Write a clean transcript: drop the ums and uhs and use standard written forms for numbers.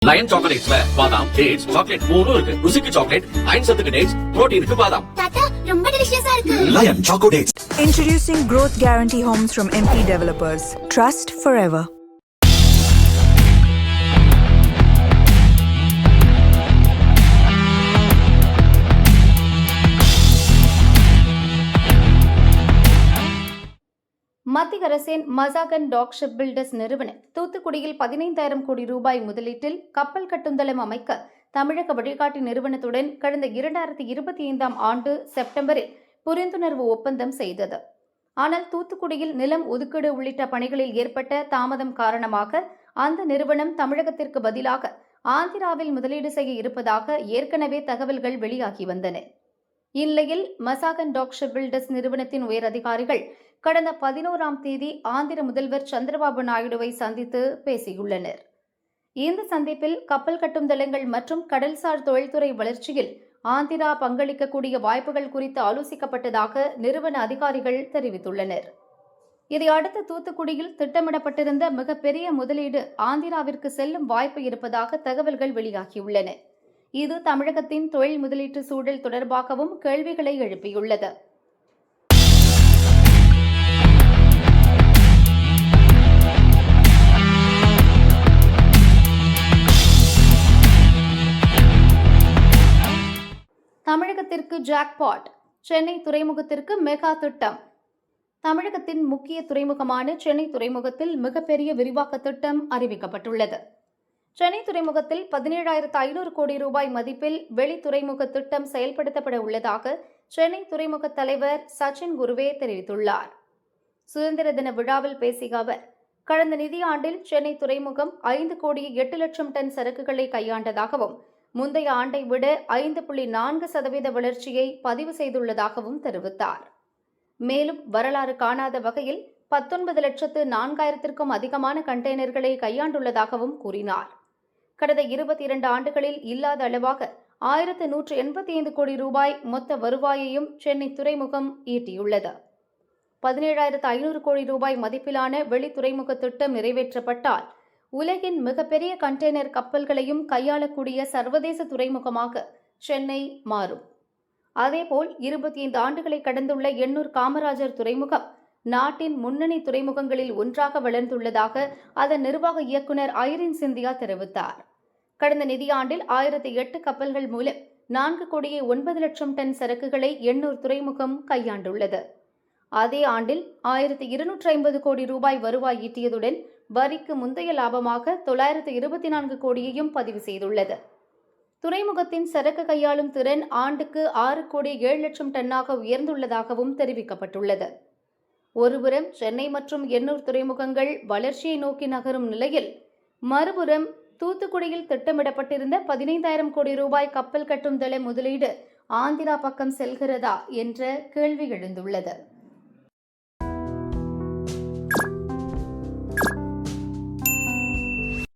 Line சாக்லேட்ஸ்ல பாதாம், dates, chocolate மூணும் இருக்கு. ருசிக்கு சாக்லேட், அயன் சத்துக்கு டேட்ஸ், புரோட்டீனுக்கு பாதாம். தாத்தா ரொம்ப டெலிஷியஸா இருக்கு. Lion choco dates. Introducing Growth Guarantee Homes from MP Developers. Trust forever. மத்திய அரசின் மசாகன் டாக் ஷிப் பில்டர்ஸ் நிறுவனம் தூத்துக்குடியில் 15,000 கோடி ரூபாய் முதலீட்டில் கப்பல் கட்டுந்தளம் அமைக்க தமிழக வழிகாட்டி நிறுவனத்துடன் கடந்த 2025ஆம் ஆண்டு செப்டம்பரில் புரிந்துணர்வு ஒப்பந்தம் செய்தது. ஆனால் தூத்துக்குடியில் நிலம் ஒதுக்கீடு உள்ளிட்ட பணிகளில் ஏற்பட்ட தாமதம் காரணமாக அந்த நிறுவனம் தமிழகத்திற்கு பதிலாக ஆந்திராவில் முதலீடு செய்ய இருப்பதாக ஏற்கனவே தகவல்கள் வெளியாகி வந்தன. இந்நிலையில் மசாகன் டாக் ஷிப் பில்டர்ஸ் நிறுவனத்தின் உயர் அதிகாரிகள் கடந்த 11ஆம் தேதி ஆந்திர முதல்வர் சந்திரபாபு நாயுடுவை சந்தித்து பேசியுள்ளனர். இந்த சந்திப்பில் கப்பல் கட்டும் தளங்கள் மற்றும் கடல்சார் தொழில்துறை வளர்ச்சியில் ஆந்திரா பங்களிக்கக்கூடிய வாய்ப்புகள் குறித்து ஆலோசிக்கப்பட்டதாக நிறுவன அதிகாரிகள் தெரிவித்துள்ளனர். இதையடுத்து தூத்துக்குடியில் திட்டமிடப்பட்டிருந்த மிகப்பெரிய முதலீடு ஆந்திராவிற்கு செல்லும் வாய்ப்பு இருப்பதாக தகவல்கள் வெளியாகியுள்ளன. இது தமிழகத்தின் தொழில் முதலீட்டு சூழல் தொடர்பாகவும் கேள்விகளை எழுப்பியுள்ளது. தமிழகத்திற்கு ஜாக்பாட், சென்னை துறைமுகத்திற்கு மெகா திட்டம். தமிழகத்தின் முக்கிய துறைமுகமான சென்னை துறைமுகத்தில் மிகப்பெரிய விரிவாக்க திட்டம் அறிவிக்கப்பட்டுள்ளது. சென்னை துறைமுகத்தில் 17,500 கோடி ரூபாய் மதிப்பில் வெளி துறைமுக திட்டம் செயல்படுத்தப்பட உள்ளதாக சென்னை துறைமுக தலைவர் சச்சின் குருவே தெரிவித்துள்ளார். சுதந்திர தின விழாவில் பேசிய அவர், கடந்த நிதியாண்டில் சென்னை துறைமுகம் 5,08,00,000 டன் சரக்குகளை கையாண்டதாகவும் முந்தைய ஆண்டை விட 5.4% வளர்ச்சியை பதிவு செய்துள்ளதாகவும் தெரிவித்தார். மேலும் வரலாறு காணாத வகையில் 19,04,000க்கும் அதிகமான கண்டெய்னர்களை கையாண்டுள்ளதாகவும் கூறினார். கடந்த 22 ஆண்டுகளில் இல்லாத அளவாக 1,185 கோடி ரூபாய் மொத்த வருவாயையும் சென்னை துறைமுகம் ஈட்டியுள்ளது. 17,500 கோடி ரூபாய் மதிப்பிலான வெளி துறைமுக திட்டம் நிறைவேற்றப்பட்டால் உலகின் மிகப்பெரிய கண்டெய்னர் கப்பல்களையும் கையாளக்கூடிய சர்வதேச துறைமுகமாக சென்னை மாறும். அதேபோல் 25 ஆண்டுகளை கடந்துள்ள எண்ணூர் காமராஜர் துறைமுகம் நாட்டின் முன்னணி துறைமுகங்களில் ஒன்றாக வளர்ந்துள்ளதாக அதன் நிர்வாக இயக்குநர் ஐரின் சிந்தியா தெரிவித்தார். கடந்த நிதியாண்டில் 1008 கப்பல்கள் மூலம் 4,09,00,000 டன் சரக்குகளை எண்ணூர் துறைமுகம் கையாண்டுள்ளது. அதே ஆண்டில் 1,250 கோடி ரூபாய் வருவாய் ஈட்டியதுடன் வரிக்கு முந்தைய லாபமாக 924 கோடியையும் பதிவு செய்துள்ளது. துறைமுகத்தின் சரக்கு கையாளும் திறன் ஆண்டுக்கு 6,07,00,000 டன்னாக உயர்ந்துள்ளதாகவும் தெரிவிக்கப்பட்டுள்ளது. ஒருபுறம் சென்னை மற்றும் எண்ணூர் துறைமுகங்கள் வளர்ச்சியை நோக்கி நகரும் நிலையில், மறுபுறம் தூத்துக்குடியில் திட்டமிடப்பட்டிருந்த 15,000 கோடி ரூபாய் கப்பல் கட்டும் தள முதலீடு ஆந்திரா பக்கம் செல்கிறதா என்ற கேள்வி எழுந்துள்ளது.